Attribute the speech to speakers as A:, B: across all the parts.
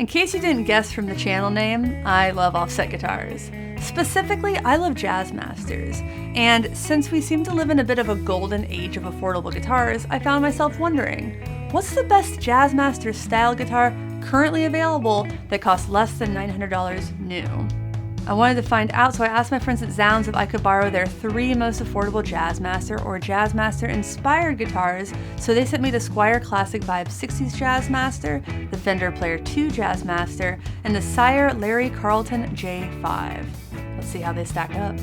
A: In case you didn't guess from the channel name, I love offset guitars. Specifically, I love Jazzmasters, and since we seem to live in a bit of a golden age of affordable guitars, I found myself wondering, what's the best Jazzmaster-style guitar currently available that costs less than $900 new? I wanted to find out, so I asked my friends at Zounds if I could borrow their 3 most affordable Jazzmaster or Jazzmaster-inspired guitars, so they sent me the Squier Classic Vibe 60s Jazzmaster, the Fender Player 2 Jazzmaster, and the Sire Larry Carlton J5. Let's see how they stack up.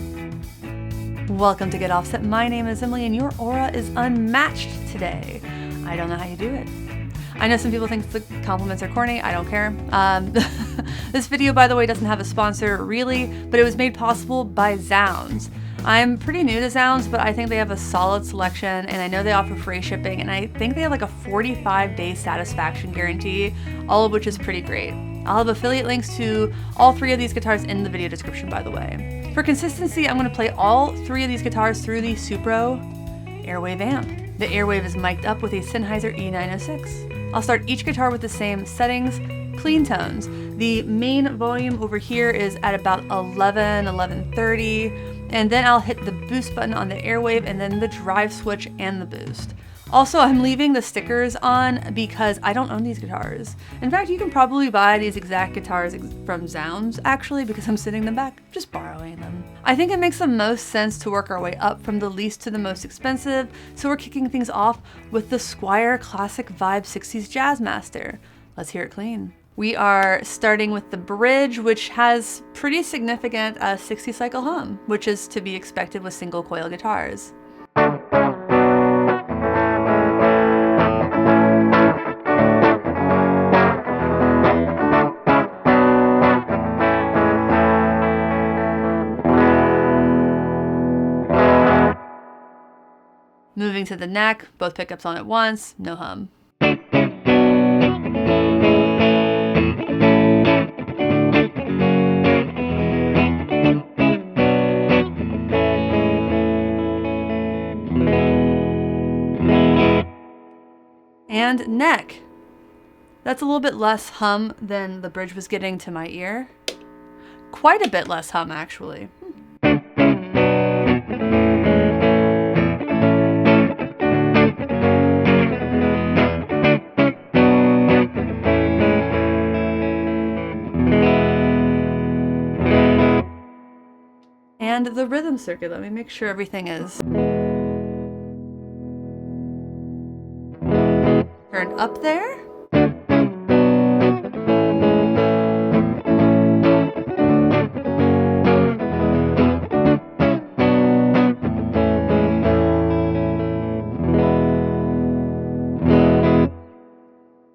A: Welcome to Get Offset. My name is Emily, and your aura is unmatched today. I don't know how you do it. I know some people think the compliments are corny. I don't care. This video, by the way, doesn't have a sponsor really, but it was made possible by Zounds. I'm pretty new to Zounds, but I think they have a solid selection, and I know they offer free shipping, and I think they have like a 45-day satisfaction guarantee, all of which is pretty great. I'll have affiliate links to all 3 of these guitars in the video description, by the way. For consistency, I'm going to play all 3 of these guitars through the Supro Airwave amp. The Airwave is mic'd up with a Sennheiser E906. I'll start each guitar with the same settings, clean tones. The main volume over here is at about 1130, and then I'll hit the boost button on the Airwave and then the drive switch and the boost. Also, I'm leaving the stickers on because I don't own these guitars. In fact, you can probably buy these exact guitars from Zounds, actually, because I'm sending them back, just borrowing them. I think it makes the most sense to work our way up from the least to the most expensive, so we're kicking things off with the Squier Classic Vibe 60s Jazzmaster. Let's hear it clean. We are starting with the bridge, which has pretty significant 60 cycle hum, which is to be expected with single coil guitars. Moving to the neck, both pickups on at once, no hum. And neck. That's a little bit less hum than the bridge was getting to my ear. Quite a bit less hum, actually. And the rhythm circuit, let me make sure everything is turned up there.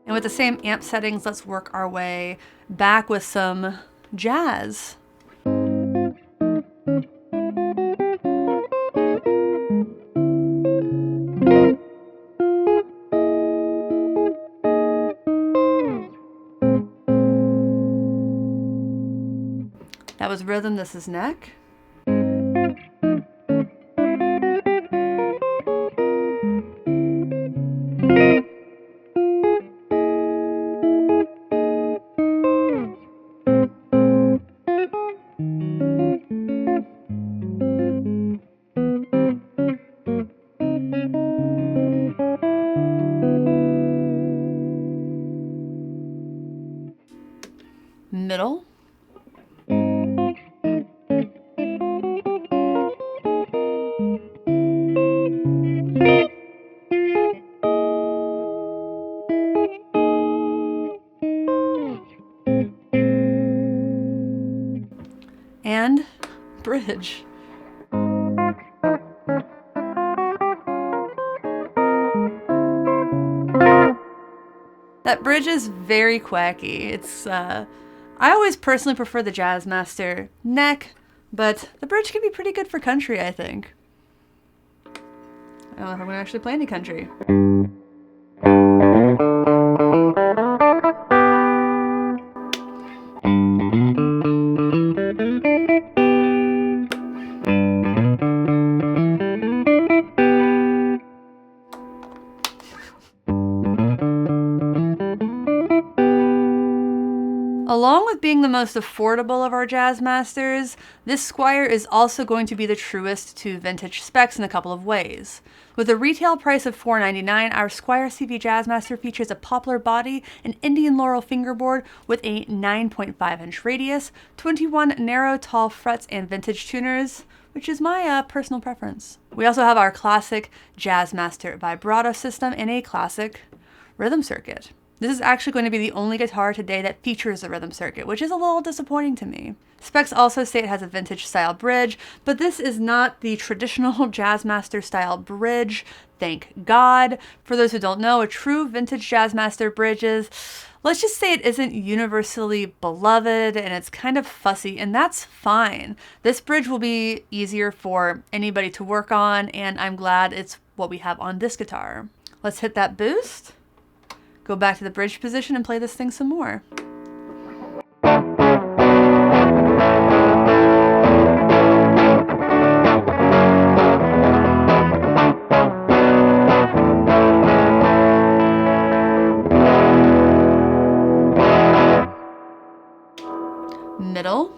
A: And with the same amp settings, let's work our way back with some jazz. That was rhythm, this is neck. Middle. And bridge. That bridge is very quacky. It's I always personally prefer the Jazzmaster neck, but the bridge can be pretty good for country, I think. I don't know if I'm gonna actually play any country. Along with being the most affordable of our Jazzmasters, this Squier is also going to be the truest to vintage specs in a couple of ways. With a retail price of $4.99, our Squier CV Jazzmaster features a poplar body, an Indian laurel fingerboard with a 9.5-inch radius, 21 narrow tall frets and vintage tuners, which is my personal preference. We also have our classic Jazzmaster vibrato system and a classic rhythm circuit. This is actually going to be the only guitar today that features a rhythm circuit, which is a little disappointing to me. Specs also say it has a vintage style bridge, but this is not the traditional Jazzmaster style bridge, thank God. For those who don't know, a true vintage Jazzmaster bridge is, let's just say it isn't universally beloved and it's kind of fussy, and that's fine. This bridge will be easier for anybody to work on, and I'm glad it's what we have on this guitar. Let's hit that boost. Go back to the bridge position and play this thing some more. Middle.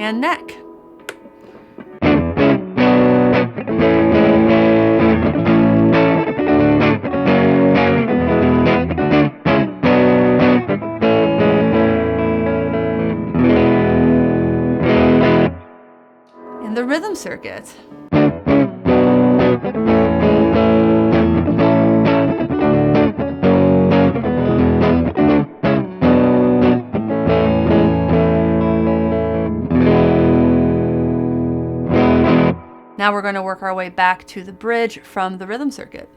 A: And neck. And the rhythm circuit. Now we're going to work our way back to the bridge from the rhythm circuit.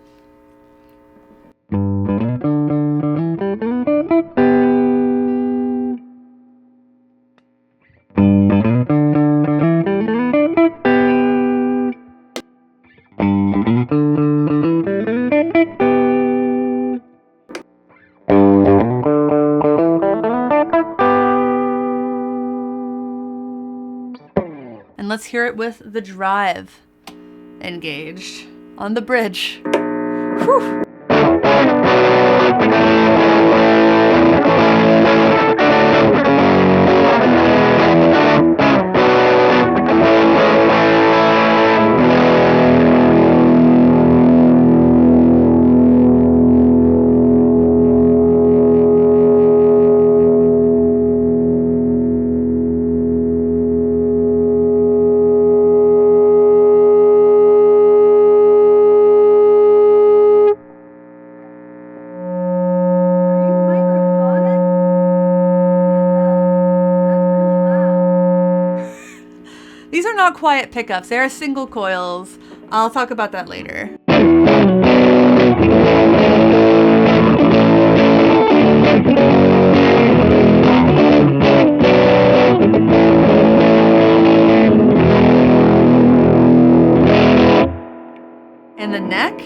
A: And let's hear it with the drive engaged on the bridge. Whew. These are not quiet pickups, they are single coils. I'll talk about that later. And the neck.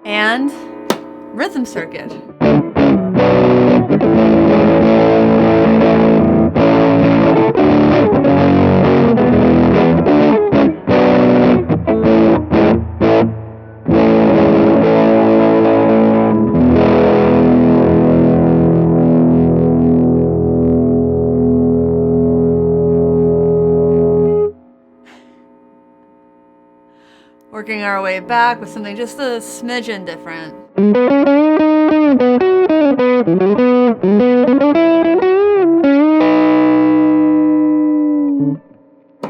A: And rhythm circuit. Working our way back with something just a smidgen different.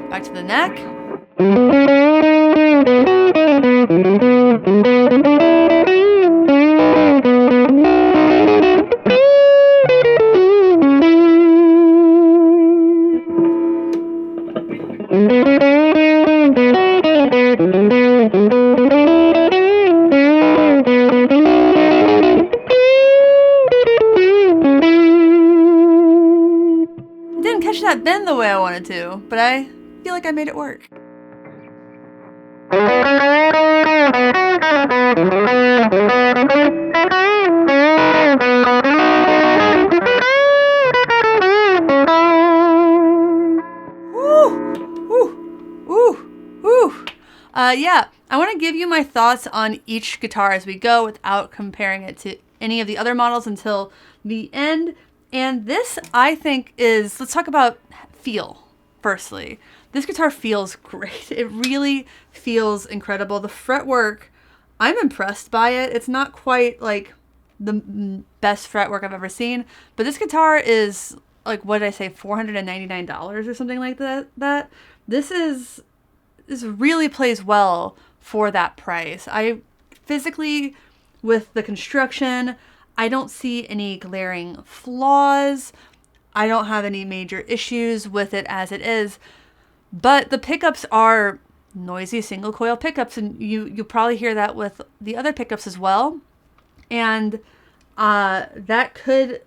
A: Back to the neck. that bend the way I wanted to, but I feel like I made it work. Yeah, I want to give you my thoughts on each guitar as we go without comparing it to any of the other models until the end. And this, I think, is, let's talk about feel firstly. This guitar feels great. It really feels incredible. The fretwork, I'm impressed by it. It's not quite like the best fretwork I've ever seen, but this guitar is like, what did I say, $499 or something like that. This really plays well for that price. I physically, with the construction, I don't see any glaring flaws. I don't have any major issues with it as it is, but the pickups are noisy single coil pickups, and you'll probably hear that with the other pickups as well. And that could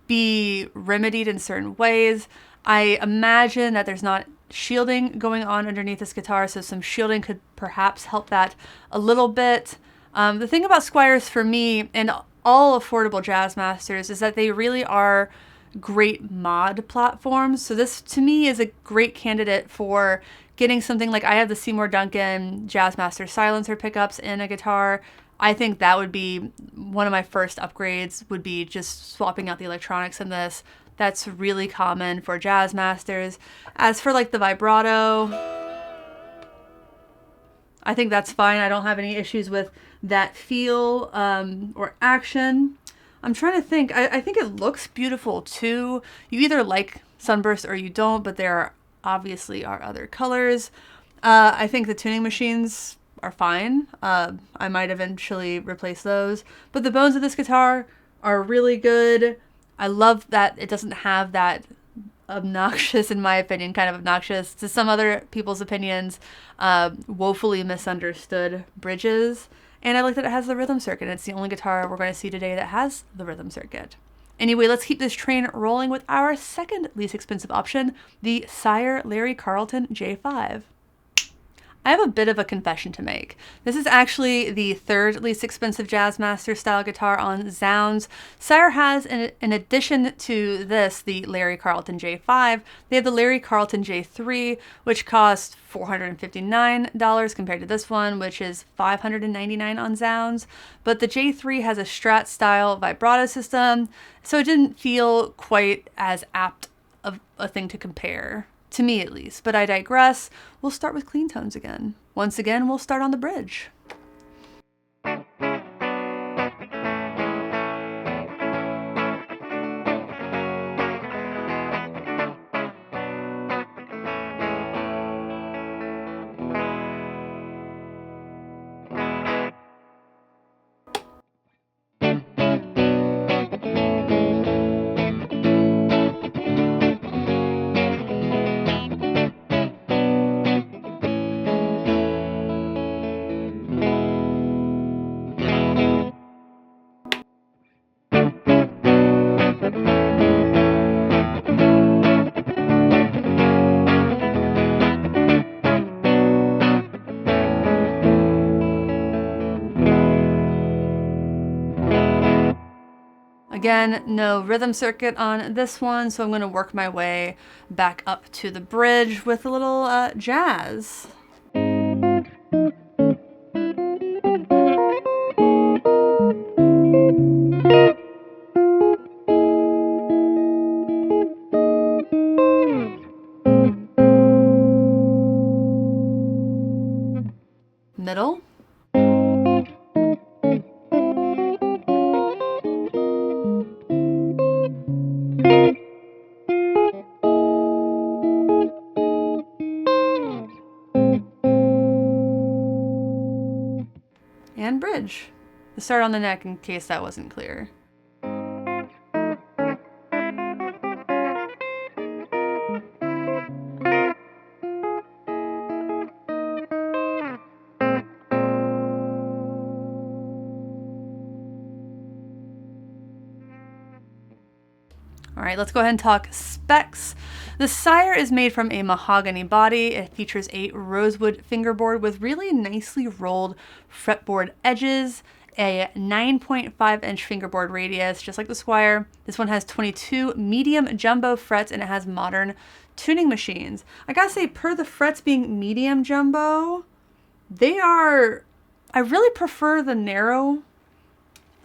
A: be remedied in certain ways. I imagine that there's not shielding going on underneath this guitar, so some shielding could perhaps help that a little bit. The thing about Squiers for me and all affordable Jazzmasters is that they really are great mod platforms. So this to me is a great candidate for getting something like, I have the Seymour Duncan Jazzmaster silencer pickups in a guitar. I think that would be one of my first upgrades, would be just swapping out the electronics in this. That's really common for Jazzmasters. As for like the vibrato, I think that's fine. I don't have any issues with that feel or action. I'm trying to think. I think it looks beautiful too. You either like Sunburst or you don't, but there obviously are other colors. I think the tuning machines are fine. I might eventually replace those. But the bones of this guitar are really good. I love that it doesn't have that obnoxious, in my opinion, kind of obnoxious to some other people's opinions, woefully misunderstood bridges. And I like that it has the rhythm circuit. It's the only guitar we're going to see today that has the rhythm circuit. Anyway, let's keep this train rolling with our second least expensive option, the Sire Larry Carlton J5. I have a bit of a confession to make. This is actually the third least expensive Jazzmaster-style guitar on Zounds. Sire has, in addition to this, the Larry Carlton J5. They have the Larry Carlton J3, which costs $459 compared to this one, which is $599 on Zounds. But the J3 has a Strat-style vibrato system, so it didn't feel quite as apt of a thing to compare. To me at least, but I digress. We'll start with clean tones again. Once again, we'll start on the bridge. Again, no rhythm circuit on this one, so I'm going to work my way back up to the bridge with a little jazz. Middle. And bridge. The start on the neck in case that wasn't clear. All right, let's go ahead and talk specs. The Sire is made from a mahogany body. It features a rosewood fingerboard with really nicely rolled fretboard edges, a 9.5-inch fingerboard radius, just like the Squier. This one has 22 medium jumbo frets and it has modern tuning machines. I gotta say, per the frets being medium jumbo, I really prefer a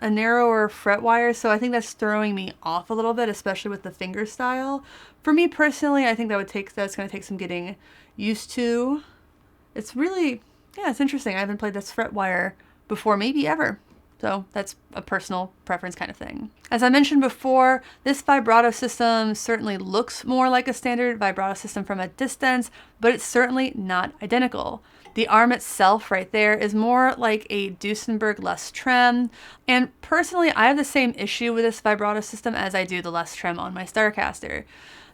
A: narrower fret wire, so I think that's throwing me off a little bit, especially with the finger style. For me personally, I think that's gonna take some getting used to. It's really, yeah, it's interesting. I haven't played this fret wire before, maybe ever. So that's a personal preference kind of thing. As I mentioned before, this vibrato system certainly looks more like a standard vibrato system from a distance, but it's certainly not identical. The arm itself right there is more like a Duesenberg less trem. And personally, I have the same issue with this vibrato system as I do the less trem on my Starcaster.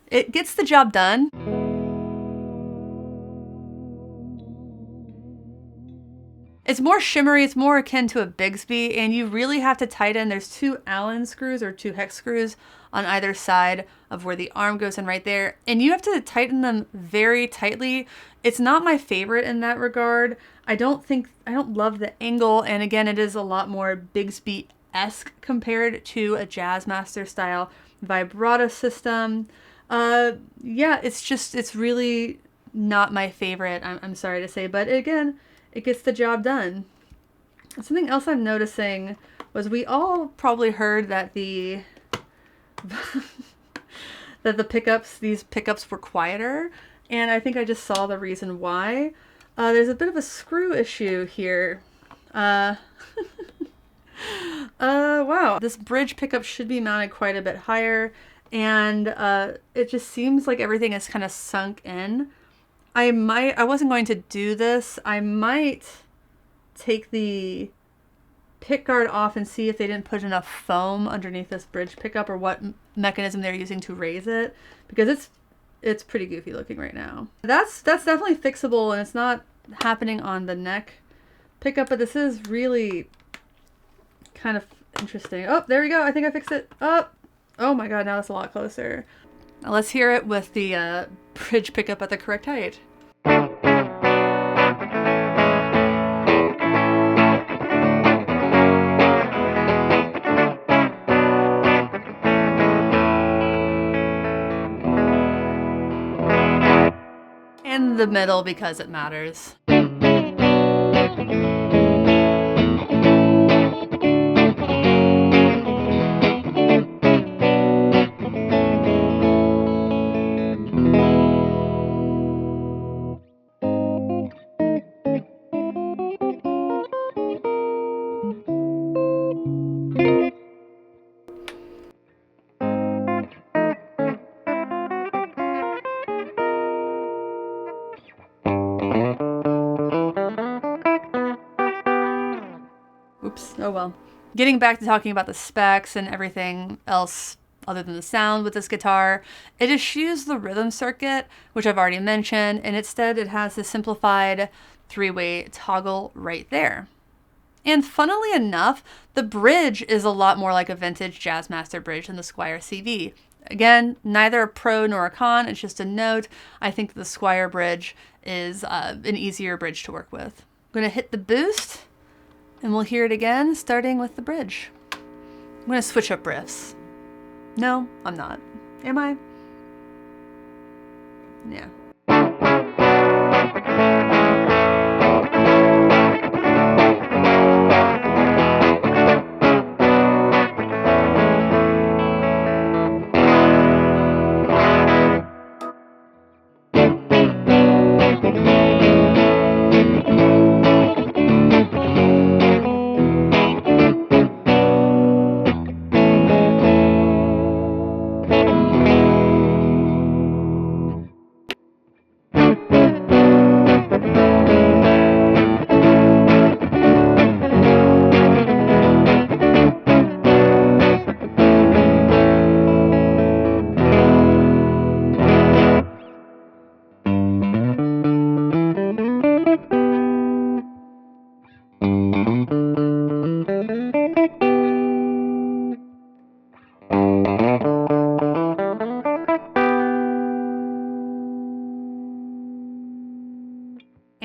A: It gets the job done. It's more shimmery, it's more akin to a Bigsby, and you really have to tighten. There's 2 Allen screws or 2 hex screws on either side of where the arm goes in right there, and you have to tighten them very tightly. It's not my favorite in that regard. I don't love the angle, and again, it is a lot more Bigsby-esque compared to a Jazzmaster-style vibrato system. Yeah, it's really not my favorite, I'm sorry to say, but again, it gets the job done. Something else I'm noticing was we all probably heard that these pickups were quieter, and I think I just saw the reason why. There's a bit of a screw issue here. Wow. This bridge pickup should be mounted quite a bit higher, and it just seems like everything is kind of sunk in. I wasn't going to do this. I might take the pick guard off and see if they didn't put enough foam underneath this bridge pickup or what mechanism they're using to raise it, because it's pretty goofy looking right now. That's definitely fixable, and it's not happening on the neck pickup, but this is really kind of interesting. Oh, there we go. I think I fixed it. Oh my god, now it's a lot closer. Now let's hear it with the bridge pickup at the correct height. In the middle because it matters. Oops, oh well. Getting back to talking about the specs and everything else other than the sound with this guitar, it eschews the rhythm circuit, which I've already mentioned, and instead it has the simplified 3-way toggle right there. And funnily enough, the bridge is a lot more like a vintage Jazzmaster bridge than the Squier CV. Again, neither a pro nor a con, it's just a note. I think the Squier bridge is an easier bridge to work with. I'm gonna hit the boost, and we'll hear it again, starting with the bridge. I'm gonna switch up riffs. No, I'm not. Am I? Yeah.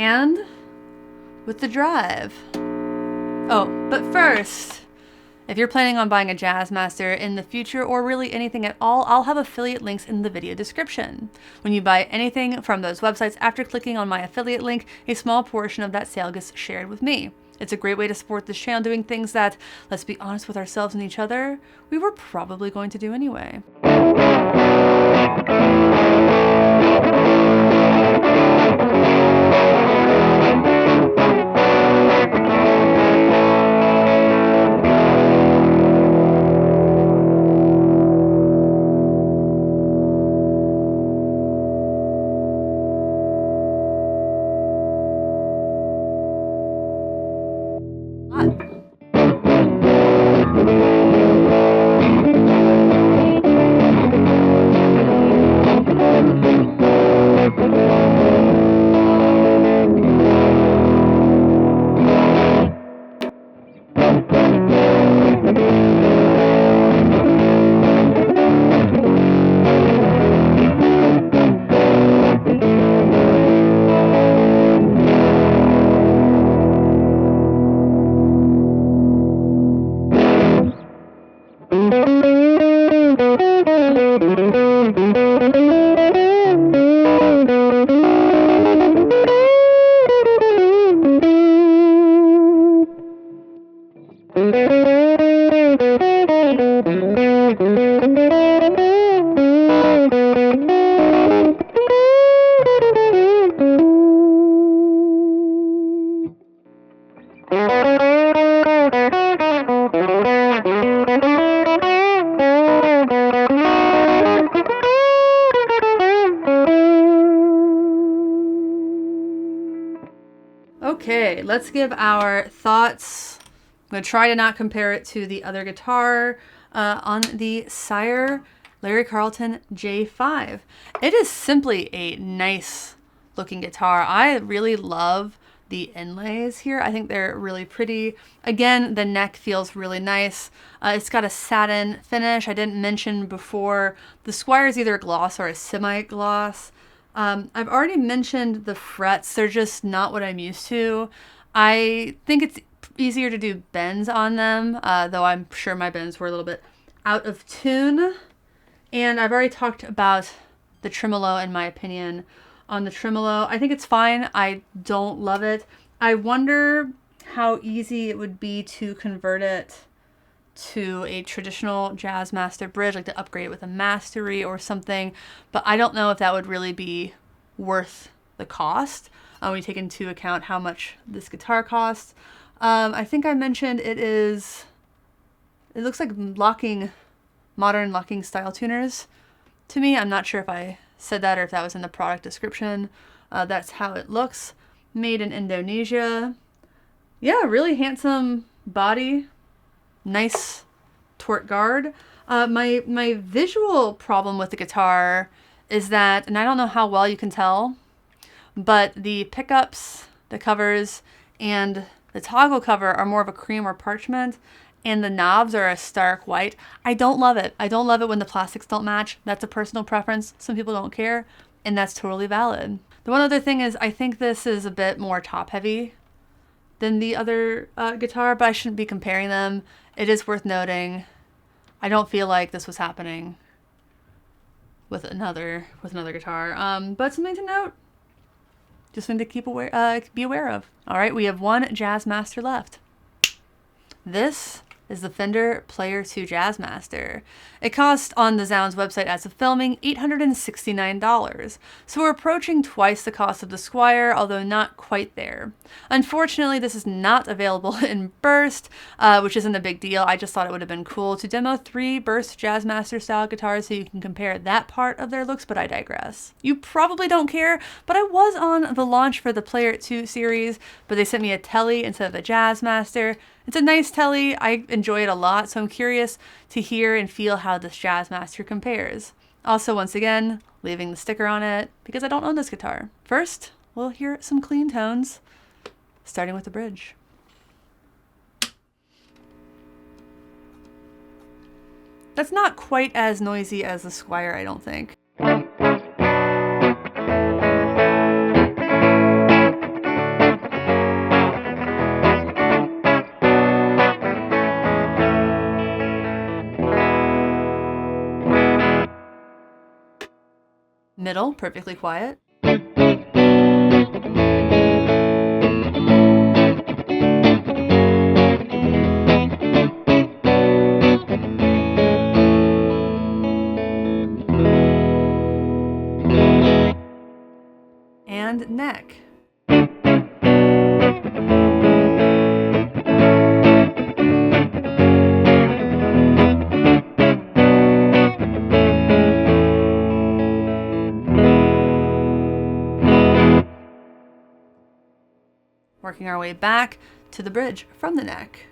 A: And with the drive. Oh, but first, if you're planning on buying a Jazzmaster in the future or really anything at all, I'll have affiliate links in the video description. When you buy anything from those websites, after clicking on my affiliate link, a small portion of that sale gets shared with me. It's a great way to support this channel doing things that, let's be honest with ourselves and each other, we were probably going to do anyway. Okay, let's give our thoughts. I'm going to try to not compare it to the other guitar on the Sire Larry Carlton J5. It is simply a nice looking guitar. I really love the inlays here. I think they're really pretty. Again, the neck feels really nice. It's got a satin finish. I didn't mention before, the Squier is either a gloss or a semi-gloss. I've already mentioned the frets. They're just not what I'm used to. I think it's easier to do bends on them, though I'm sure my bends were a little bit out of tune. And I've already talked about the tremolo, in my opinion, on the tremolo. I think it's fine. I don't love it. I wonder how easy it would be to convert it to a traditional Jazzmaster bridge, like to upgrade it with a mastery or something, but I don't know if that would really be worth the cost when you take into account how much this guitar costs. I think I mentioned it looks like modern locking style tuners to me. I'm not sure if I said that or if that was in the product description. That's how it looks. Made in Indonesia. Yeah, really handsome body. Nice torque guard. My visual problem with the guitar is that, and I don't know how well you can tell, but the pickups, the covers, and the toggle cover are more of a cream or parchment, and the knobs are a stark white. I don't love it. I don't love it when the plastics don't match. That's a personal preference. Some people don't care, and that's totally valid. The one other thing is I think this is a bit more top heavy than the other guitar, but I shouldn't be comparing them. It is worth noting, I don't feel like this was happening with another guitar. But something to note, just something to be aware of. All right, we have one Jazzmaster left. This is the Fender Player 2 Jazzmaster. It cost on the Zounds website as of filming $869. So we're approaching twice the cost of the Squier, although not quite there. Unfortunately, this is not available in burst, which isn't a big deal. I just thought it would have been cool to demo 3 burst Jazzmaster style guitars so you can compare that part of their looks, but I digress. You probably don't care, but I was on the launch for the Player 2 series, but they sent me a Telly instead of a Jazzmaster. It's a nice Telly. I enjoy it a lot, so I'm curious to hear and feel how this Jazzmaster compares. Also, once again, leaving the sticker on it because I don't own this guitar. First, we'll hear some clean tones, starting with the bridge. That's not quite as noisy as the Squier, I don't think. Middle, perfectly quiet. And neck. Working our way back to the bridge from the neck.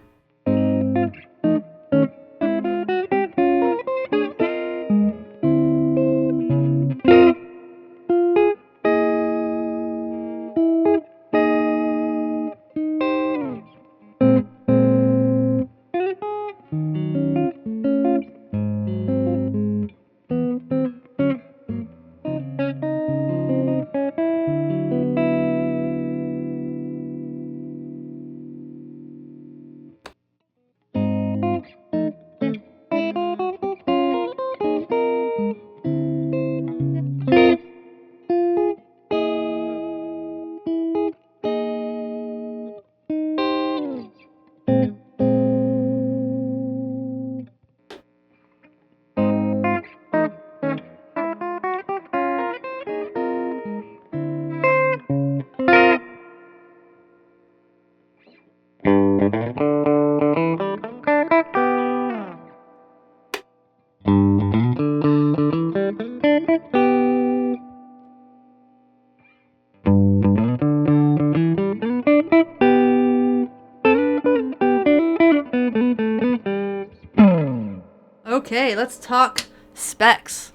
A: Okay, let's talk specs.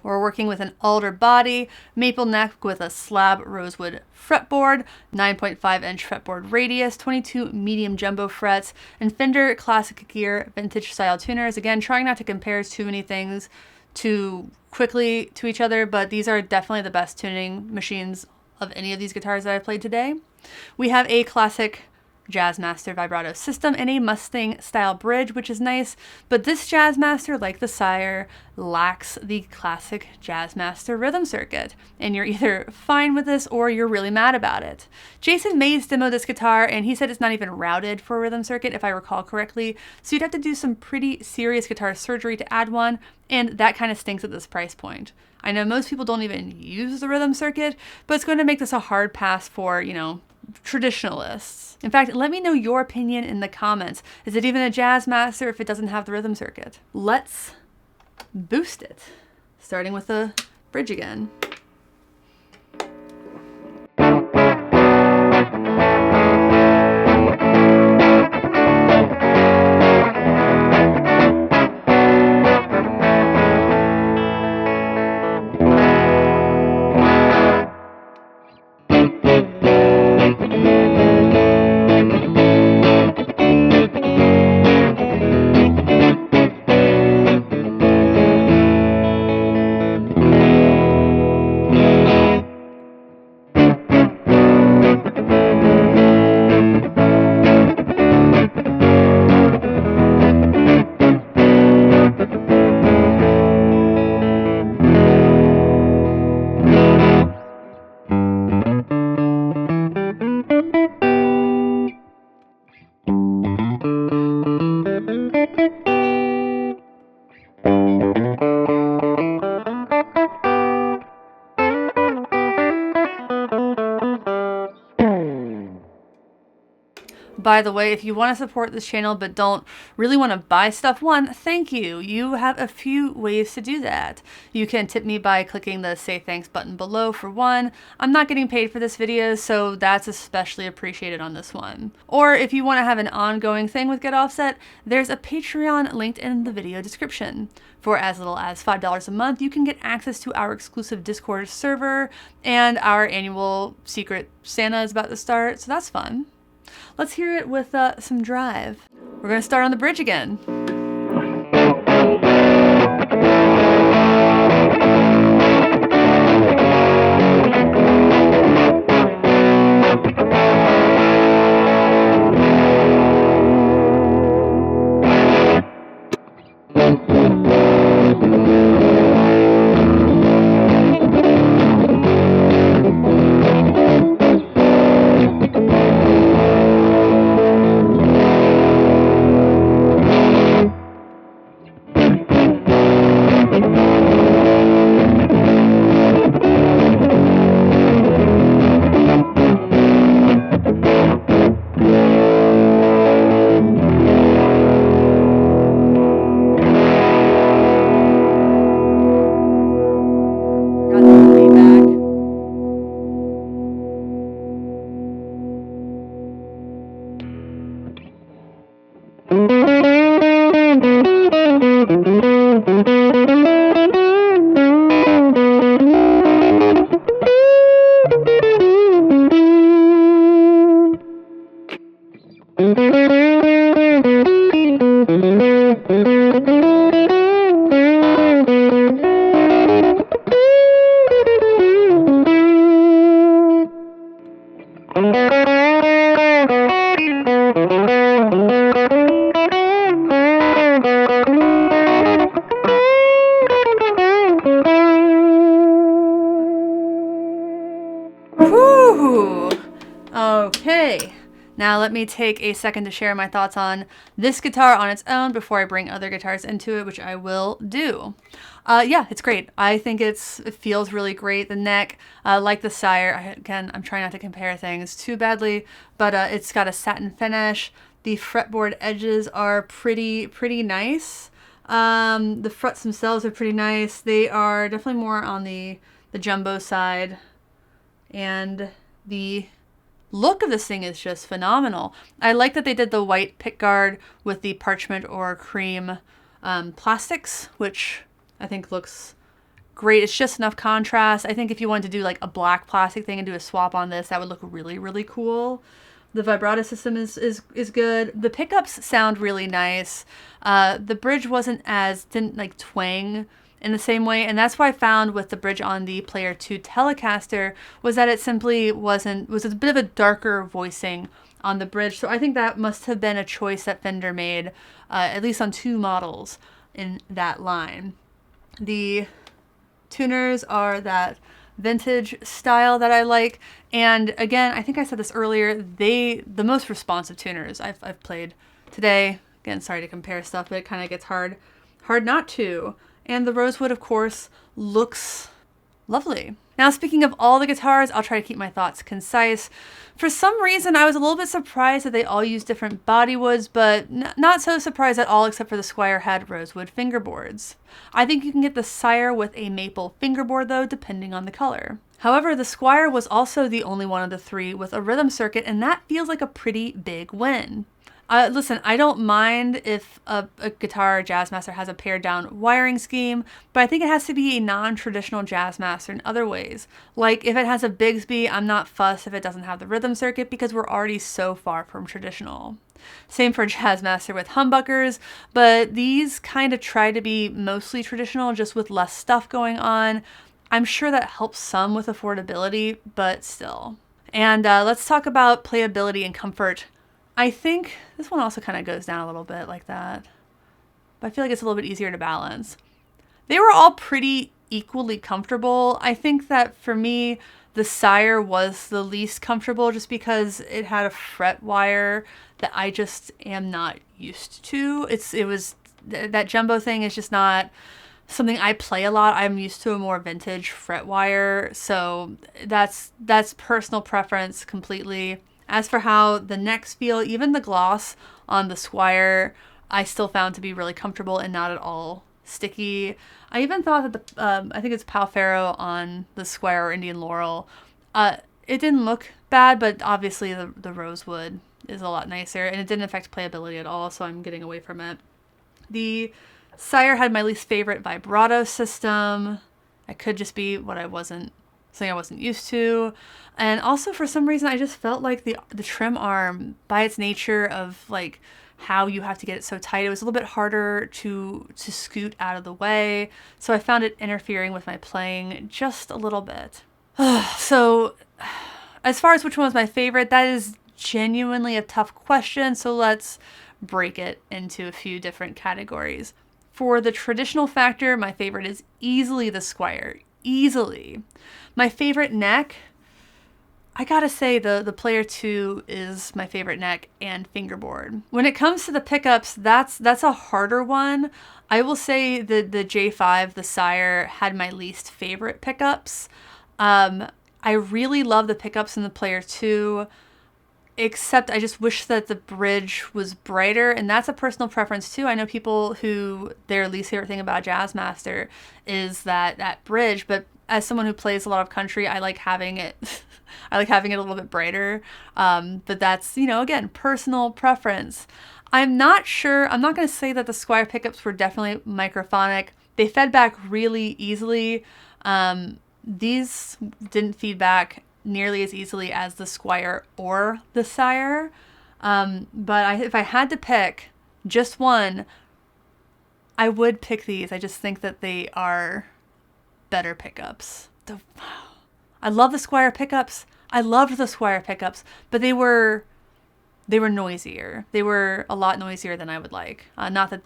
A: We're working with an alder body, maple neck with a slab rosewood fretboard, 9.5-inch fretboard radius, 22 medium jumbo frets, and Fender classic gear vintage style tuners. Again, trying not to compare too many things too quickly to each other, but these are definitely the best tuning machines of any of these guitars that I've played today. We have a classic Jazzmaster vibrato system and a Mustang style bridge, which is nice, but this Jazzmaster, like the Sire, lacks the classic Jazzmaster rhythm circuit, and you're either fine with this or you're really mad about it. Jason Mays demoed this guitar and he said it's not even routed for a rhythm circuit, if I recall correctly, so you'd have to do some pretty serious guitar surgery to add one, and that kind of stinks at this price point. I know most people don't even use the rhythm circuit, but it's going to make this a hard pass for, traditionalists. In fact, let me know your opinion in the comments. Is it even a Jazzmaster if it doesn't have the rhythm circuit? Let's boost it, starting with the bridge again. By the way, if you want to support this channel but don't really want to buy stuff, one, thank you. You have a few ways to do that. You can tip me by clicking the Say Thanks button below for one. I'm not getting paid for this video, so that's especially appreciated on this one. Or if you want to have an ongoing thing with Get Offset, there's a Patreon linked in the video description. For as little as $5 a month, you can get access to our exclusive Discord server, and our annual secret Santa is about to start, so that's fun. Let's hear it with some drive. We're going to start on the bridge again. Okay, now let me take a second to share my thoughts on this guitar on its own before I bring other guitars into it, which I will do. Yeah, it's great. I think it feels really great. The neck, like the Sire, again, I'm trying not to compare things too badly, but it's got a satin finish. The fretboard edges are pretty nice. The frets themselves are pretty nice. They are definitely more on the jumbo side, and the look of this thing is just phenomenal. I like that they did the white pickguard with the parchment or cream plastics, which I think looks great. It's just enough contrast. I think if you wanted to do like a black plastic thing and do a swap on this, that would look really cool. The vibrato system is good. The pickups sound really nice. The bridge didn't like twang in the same way, and that's what I found with the bridge on the Player 2 Telecaster, was that it simply was a bit of a darker voicing on the bridge. So I think that must have been a choice that Fender made, at least on 2 models in that line. The tuners are that vintage style that I like, and again, I think I said this earlier, the most responsive tuners I've played today. Again, sorry to compare stuff, but it kind of gets hard not to. And the rosewood, of course, looks lovely. Now, speaking of all the guitars, I'll try to keep my thoughts concise. For some reason, I was a little bit surprised that they all use different body woods, but not so surprised at all, except for the Squier had rosewood fingerboards. I think you can get the Sire with a maple fingerboard, though, depending on the color. However, the Squier was also the only one of the 3 with a rhythm circuit, and that feels like a pretty big win. Listen, I don't mind if a guitar Jazzmaster has a pared down wiring scheme, but I think it has to be a non-traditional Jazzmaster in other ways. Like if it has a Bigsby, I'm not fussed if it doesn't have the rhythm circuit because we're already so far from traditional. Same for Jazzmaster with humbuckers, but these kind of try to be mostly traditional, just with less stuff going on. I'm sure that helps some with affordability, but still. And let's talk about playability and comfort. I think this one also kind of goes down a little bit like that, but I feel like it's a little bit easier to balance. They were all pretty equally comfortable. I think that for me, the Sire was the least comfortable just because it had a fret wire that I just am not used to. That jumbo thing is just not something I play a lot. I'm used to a more vintage fret wire, so that's personal preference completely. As for how the necks feel, even the gloss on the Squier, I still found to be really comfortable and not at all sticky. I even thought that I think it's Pal Ferro on the Squier or Indian Laurel, it didn't look bad, but obviously the rosewood is a lot nicer, and it didn't affect playability at all, so I'm getting away from it. The Sire had my least favorite vibrato system. It could just be something I wasn't used to. And also for some reason I just felt like the trim arm, by its nature of like how you have to get it so tight, it was a little bit harder to scoot out of the way. So I found it interfering with my playing just a little bit. So as far as which one was my favorite, that is genuinely a tough question. So let's break it into a few different categories. For the traditional factor, my favorite is easily the Squier. Easily. My favorite neck, I gotta say the Player 2 is my favorite neck and fingerboard. When it comes to the pickups, that's a harder one. I will say the J5, the Sire, had my least favorite pickups. I really love the pickups in the Player 2, except I just wish that the bridge was brighter, and that's a personal preference too. I know people who their least favorite thing about Jazzmaster is that bridge, but as someone who plays a lot of country, I like having it I like having it a little bit brighter. But that's, again, personal preference. I'm not sure. I'm not going to say that the Squier pickups were definitely microphonic. They fed back really easily. These didn't feed back nearly as easily as the Squier or the Sire. But if I had to pick just one, I would pick these. I just think that they are better pickups. I love the Squier pickups. I loved the Squier pickups, but they were noisier. They were a lot noisier than I would like. Not that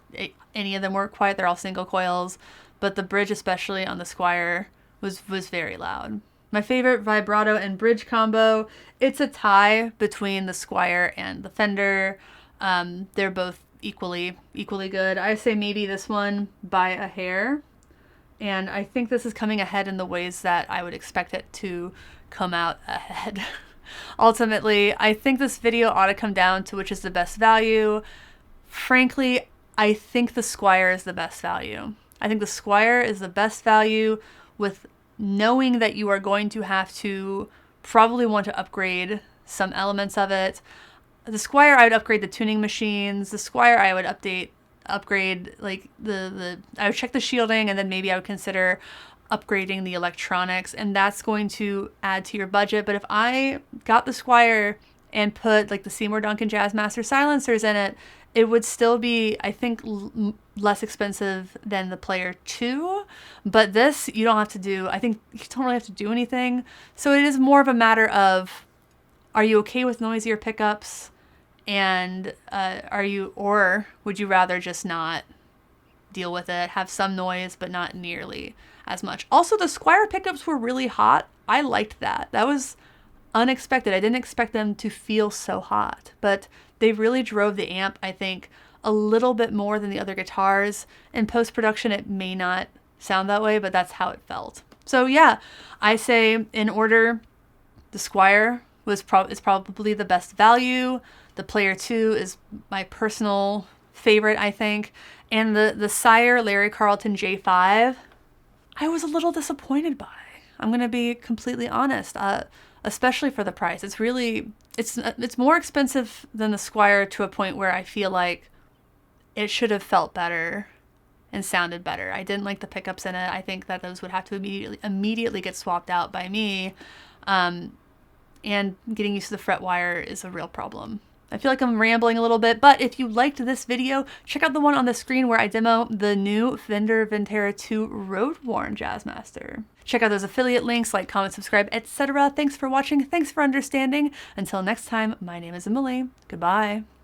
A: any of them were quiet. They're all single coils, but the bridge, especially on the Squier, was very loud. My favorite vibrato and bridge combo. It's a tie between the Squier and the Fender. They're both equally good. I say maybe this one by a hair. And I think this is coming ahead in the ways that I would expect it to come out ahead. Ultimately, I think this video ought to come down to which is the best value. Frankly, I think the Squier is the best value. I think the Squier is the best value with knowing that you are going to have to probably want to upgrade some elements of it. The Squier, I would upgrade the tuning machines. The Squier, I would upgrade like I would check the shielding, and then maybe I would consider upgrading the electronics, and that's going to add to your budget. But if I got the Squier and put like the Seymour Duncan Jazzmaster silencers in it, it would still be, I think, less expensive than the Player 2. But this, you don't have to do, I think you don't really have to do anything. So it is more of a matter of, are you okay with noisier pickups? And or would you rather just not deal with it, have some noise, but not nearly as much? Also, the Squier pickups were really hot. I liked that. That was unexpected. I didn't expect them to feel so hot, but they really drove the amp, I think, a little bit more than the other guitars. In post-production, it may not sound that way, but that's how it felt. So yeah, I say in order, the Squier is probably the best value. The Player 2 is my personal favorite, I think. And the Sire Larry Carlton J5, I was a little disappointed by. I'm going to be completely honest, especially for the price. It's really, it's more expensive than the Squier to a point where I feel like it should have felt better and sounded better. I didn't like the pickups in it. I think that those would have to immediately get swapped out by me. And getting used to the fret wire is a real problem. I feel like I'm rambling a little bit, but if you liked this video, check out the one on the screen where I demo the new Fender Ventera 2 Road-Worn Jazzmaster. Check out those affiliate links, like, comment, subscribe, etc. Thanks for watching. Thanks for understanding. Until next time, my name is Emily. Goodbye.